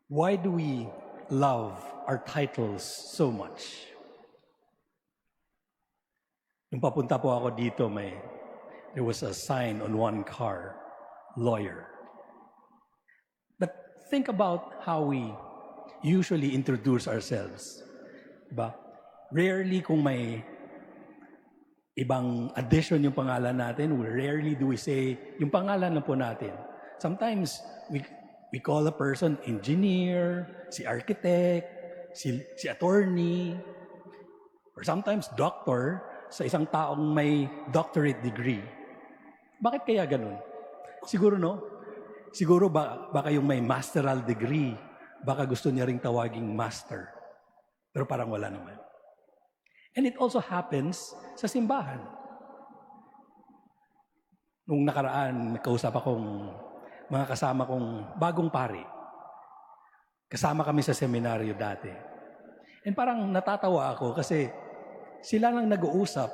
Why do we love our titles so much? Nung papunta po ako dito, there was a sign on one car, lawyer. But think about how we usually introduce ourselves. Diba? Rarely kung may ibang addition yung pangalan natin, rarely do we say yung pangalan lang po natin. Sometimes we call a person engineer, si architect, si attorney, or sometimes doctor sa isang taong may doctorate degree. Bakit kaya ganun? Siguro baka yung may masteral degree, baka gusto niya ring tawaging master. Pero parang wala naman. And it also happens sa simbahan. Nung nakaraan, kausap akong mga kasama kong bagong pari. Kasama kami sa seminaryo dati. And parang natatawa ako kasi sila lang nag-uusap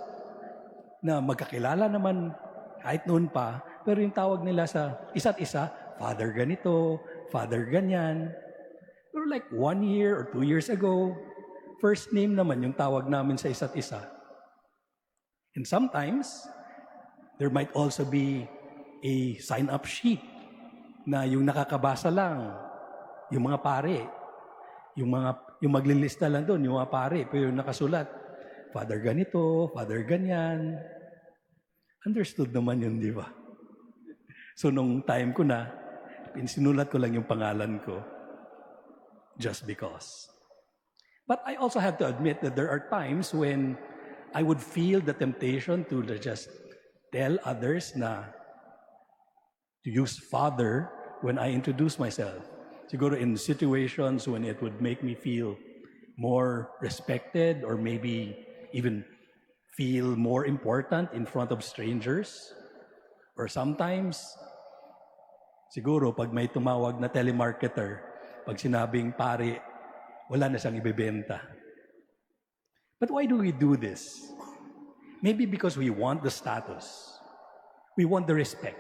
na magkakilala naman kahit noon pa, pero yung tawag nila sa isa't isa, Father ganito, Father ganyan. Pero like 1 year or 2 years ago, first name naman yung tawag namin sa isa't isa. And sometimes, there might also be a sign-up sheet na yung nakakabasa lang, yung mga pare, yung maglilista lang doon, yung mga pare, pero yung nakasulat, Father ganito, Father ganyan. Understood naman yun, di ba? So nung time ko na, sinulat ko lang yung pangalan ko, just because. But I also have to admit that there are times when I would feel the temptation to just tell others to use Father when I introduce myself. Siguro in situations when it would make me feel more respected or maybe even feel more important in front of strangers. Or sometimes, siguro pag may tumawag na telemarketer, pag sinabing pare, wala na siyang ibebenta. But why do we do this? Maybe because we want the status. We want the respect.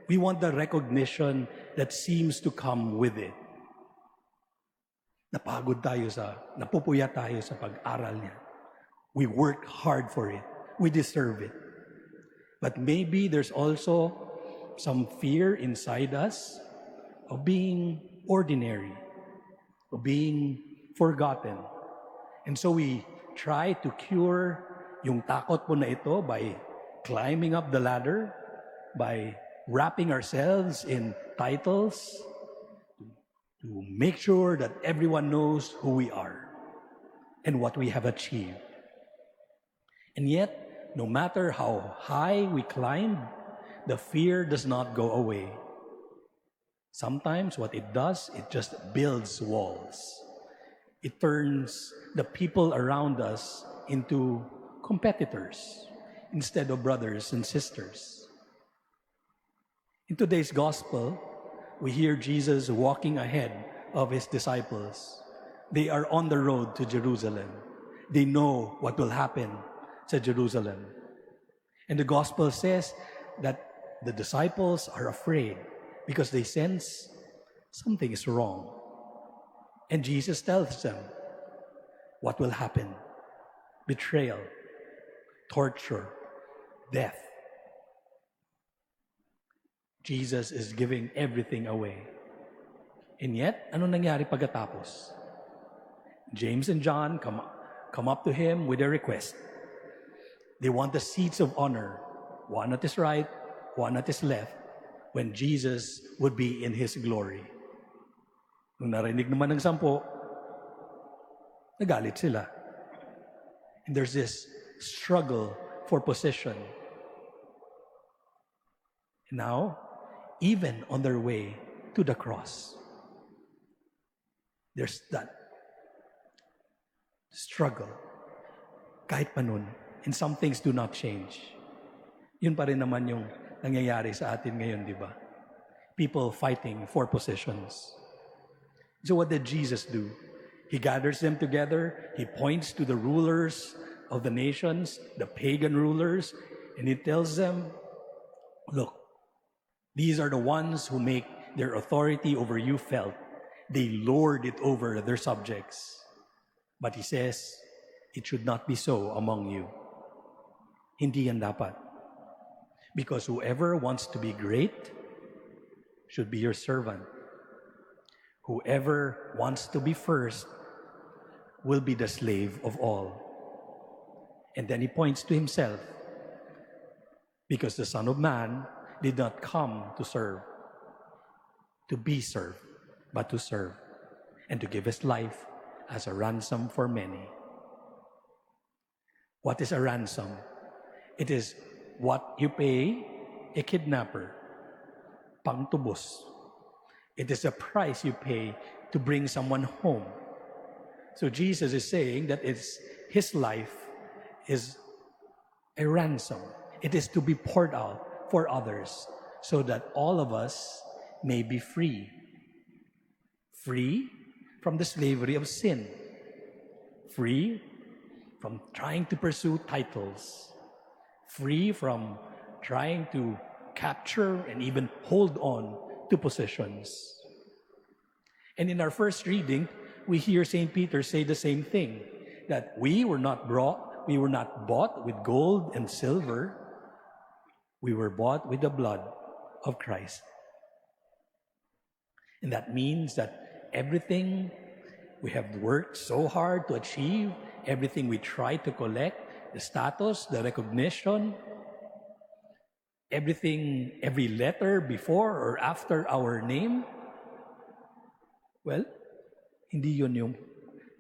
We want the recognition that seems to come with it. Napupuyat tayo sa pag-aral niya. We work hard for it. We deserve it. But maybe there's also some fear inside us of being ordinary, of being forgotten. And so we try to cure yung takot po na ito by climbing up the ladder, by wrapping ourselves in titles, to make sure that everyone knows who we are and what we have achieved. And yet, no matter how high we climb, the fear does not go away. Sometimes what it does, it just builds walls. It turns the people around us into competitors instead of brothers and sisters. In today's gospel, we hear Jesus walking ahead of his disciples. They are on the road to Jerusalem. They know what will happen to Jerusalem. And the gospel says that the disciples are afraid because they sense something is wrong. And Jesus tells them what will happen: betrayal, torture, death. Jesus is giving everything away. And yet, ano nangyari pagkatapos? James and John come up to him with a request. They want the seats of honor, one at his right, one at his left, when Jesus would be in his glory. Nung narinig naman ng 10, nagalit sila. And there's this struggle for position. And now, even on their way to the cross, there's that struggle. Kahit pa nun, and some things do not change. Yun pa rin naman yung nangyayari sa atin ngayon, di ba? People fighting for positions. So what did Jesus do? He gathers them together. He points to the rulers of the nations, the pagan rulers, and he tells them, look, these are the ones who make their authority over you felt. They lord it over their subjects. But he says, it should not be so among you. Hindi yan dapat. Because whoever wants to be great should be your servant. Whoever wants to be first will be the slave of all. And then he points to himself. Because the Son of Man did not come to serve, to be served, but to serve, and to give his life as a ransom for many. What is a ransom? It is what you pay a kidnapper, pangtubos. It is a price you pay to bring someone home. So Jesus is saying that his life is a ransom. It is to be poured out for others so that all of us may be free. Free from the slavery of sin. Free from trying to pursue titles. Free from trying to capture and even hold on to positions. And in our first reading, we hear St. Peter say the same thing, that we were not bought with gold and silver. We were bought with the blood of Christ. And that means that everything we have worked so hard to achieve, everything we try to collect, the status, the recognition, everything, every letter before or after our name, well, hindi yun yung,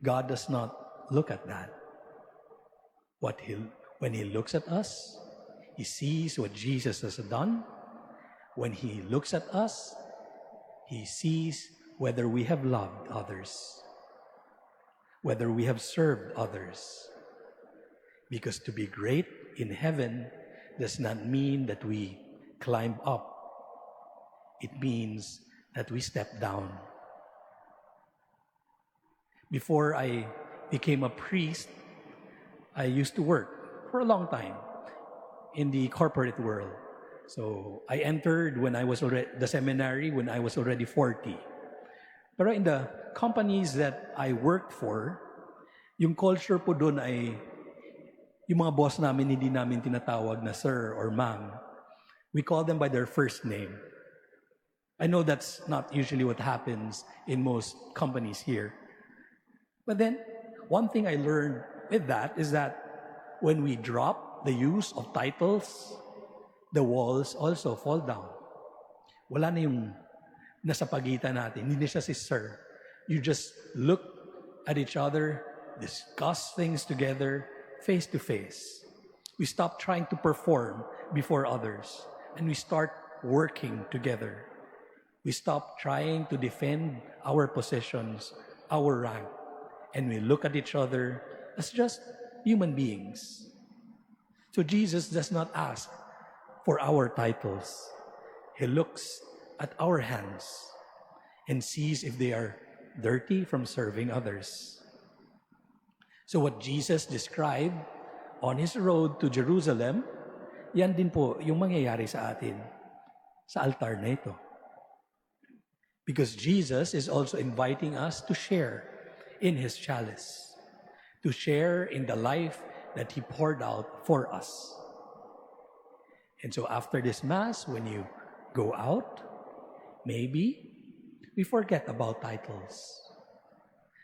God does not look at that. When He looks at us, He sees what Jesus has done. When He looks at us, He sees whether we have loved others, whether we have served others. Because to be great in heaven does not mean that we climb up. It means that we step down. Before I became a priest, I used to work for a long time in the corporate world. So I entered when I was the seminary when I was already 40. Pero in the companies that I worked for, yung culture po doon ay yung mga boss namin hindi namin tinatawag na sir or ma'am. We call them by their first name. I know that's not usually what happens in most companies here. But then, one thing I learned with that is that when we drop the use of titles, the walls also fall down. Wala na yung nasa pagitan natin. Hindi siya si sir. You just look at each other, discuss things together, face to face. We stop trying to perform before others, and we start working together. We stop trying to defend our positions, our rank, and we look at each other as just human beings. So Jesus does not ask for our titles. He looks at our hands and sees if they are dirty from serving others. So what Jesus described on His road to Jerusalem, yan din po yung mangyayari sa atin sa altar na ito. Because Jesus is also inviting us to share in His chalice, to share in the life that He poured out for us. And so after this Mass, when you go out, maybe we forget about titles.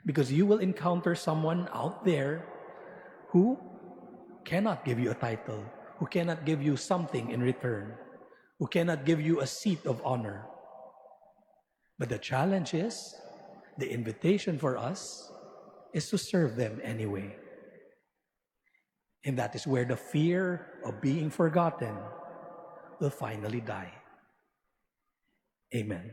Because you will encounter someone out there who cannot give you a title, who cannot give you something in return, who cannot give you a seat of honor. But the challenge is, the invitation for us is to serve them anyway. And that is where the fear of being forgotten will finally die. Amen.